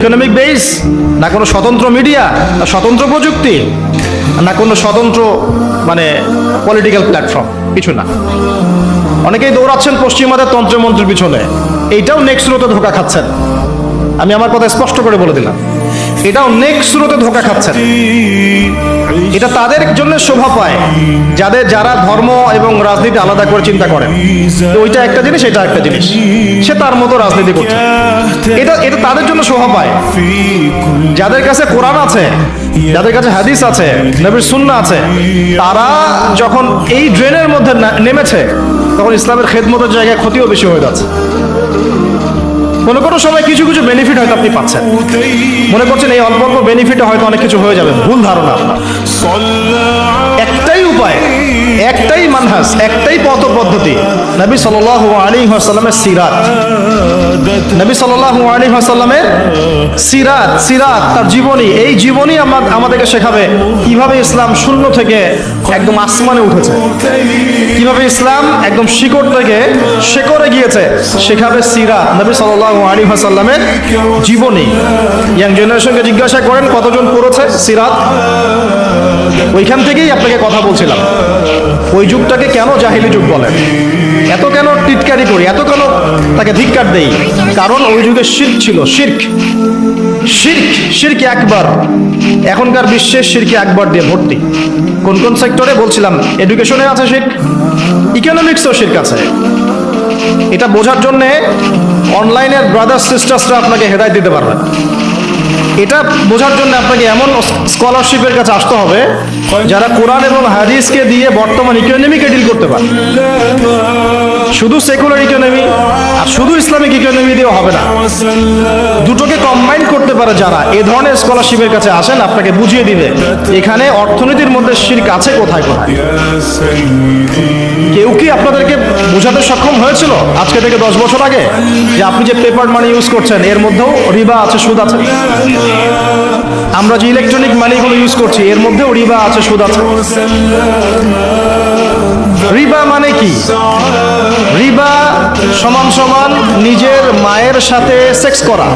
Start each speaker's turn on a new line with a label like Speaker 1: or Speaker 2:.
Speaker 1: Economic base, না কোনো স্বতন্ত্র মিডিয়া, না স্বতন্ত্র প্রযুক্তি, না কোনো স্বতন্ত্র পলিটিক্যাল প্ল্যাটফর্ম, কিছু না। অনেকেই দৌড়াচ্ছেন পশ্চিমাদের তন্ত্রমন্ত্রের পিছনে, এইটাও নেক্সট স্রোতে ধোকা খাচ্ছেন। আমি আমার কথা স্পষ্ট করে বলে দিলাম, এটাও নেক্সট স্রোতে ধোকা খাচ্ছেন। এটা তাদের জন্য শোভা পায় যারা ধর্ম এবং রাজনীতি আলাদা করে চিন্তা করেন। ওইটা একটা জিনিস, এটা একটা জিনিস, সে তার মতো রাজনীতি করছে, এটা তাদের জন্য শোভা পায়। যাদের কাছে কোরআন আছে, যাদের কাছে হাদিস আছে, নবীর সুন্নাহ আছে, তারা যখন এই ড্রেনের মধ্যে নেমেছে, তখন ইসলামের খেদমতের জায়গায় ক্ষতিও বেশি হয়ে যাচ্ছে। কোনো সময় কিছু কিছু বেনিফিট হয়তো আপনি পাচ্ছেন, মনে করছেন এই অল্প অল্প বেনিফিটে হয়তো অনেক কিছু হয়ে যাবে। ভুল ধারণা আপনার। একটাই উপায়, একটাই মানহাজ, একটাই পথ পদ্ধতি, নবী সাল্লাল্লাহু আলাইহি ওয়াসাল্লামের সিরাত। নবী সাল্লাল্লাহু আলাইহি ওয়াসাল্লামের সিরাত, তার জীবনী। এই জীবনী আমাদেরকে শেখাবে কিভাবে ইসলাম শূন্য থেকে একদম আসমানে উঠেছে, কিভাবে ইসলাম একদম শিকড় থেকে শেকড়ে গিয়েছে, শেখাবে সিরাত, নবী সাল্লাল্লাহু আলাইহি ওয়াসাল্লামের জীবনী। ইয়াং জেনারেশনকে জিজ্ঞাসা করেন কতজন পড়েছে সিরাত। ওইখান থেকেই আপনাকে কথা বলছিলাম, ওই যুগটাকে কেন জাহিলি যুগ বলে, এত কেন টিটকারি করি, এত কেন তাকে ধিক্কার দেই। কারণ ওই যুগে শিরক ছিল, শিরক একবার। এখনকার বিশ্বের শিরকে একবার দিয়ে ভর্তি। কোন কোন সেক্টরে বলছিলাম, এডুকেশনে আছে শিরক, ইকোনমিক্সেও শিরক আছে। এটা বোঝার জন্যে অনলাইনের ব্রাদার্স সিস্টার্সরা আপনাকে হেদায়েত দিতে পারবে না। এটা বোঝার জন্য আপনাকে এমন স্কলারশিপের কাছে আসতে হবে যারা কোরআন এবং হাদিসকে দিয়ে বর্তমান ইকোনমিকে ডিল করতে পারে। শুধু সেকুলার ইকোনমি আর শুধু ইসলামিক ইকোনমি দিয়েও হবে না, দুটোকে কম্বাইন করতে পারে যারা, এ ধরনের স্কলারশিপের কাছে আসেন, আপনাকে বুঝিয়ে দিবে এখানে অর্থনীতির মধ্যে শিরক আছে কোথায় কোথায়। কেউ কি আপনাদেরকে বোঝাতে সক্ষম হয়েছিল আজকে থেকে 10 বছর আগে যে আপনি যে পেপার মানি ইউজ করছেন এর মধ্যেও রিবা আছে, সুদ আছে? আমরা যে ইলেকট্রনিক মানিগুলো ইউজ করছি এর মধ্যেও রিবা আছে, সুদ আছে। রিবা মানে কি? রিবা সমান নিজের মায়ের সাথে সেক্স করা।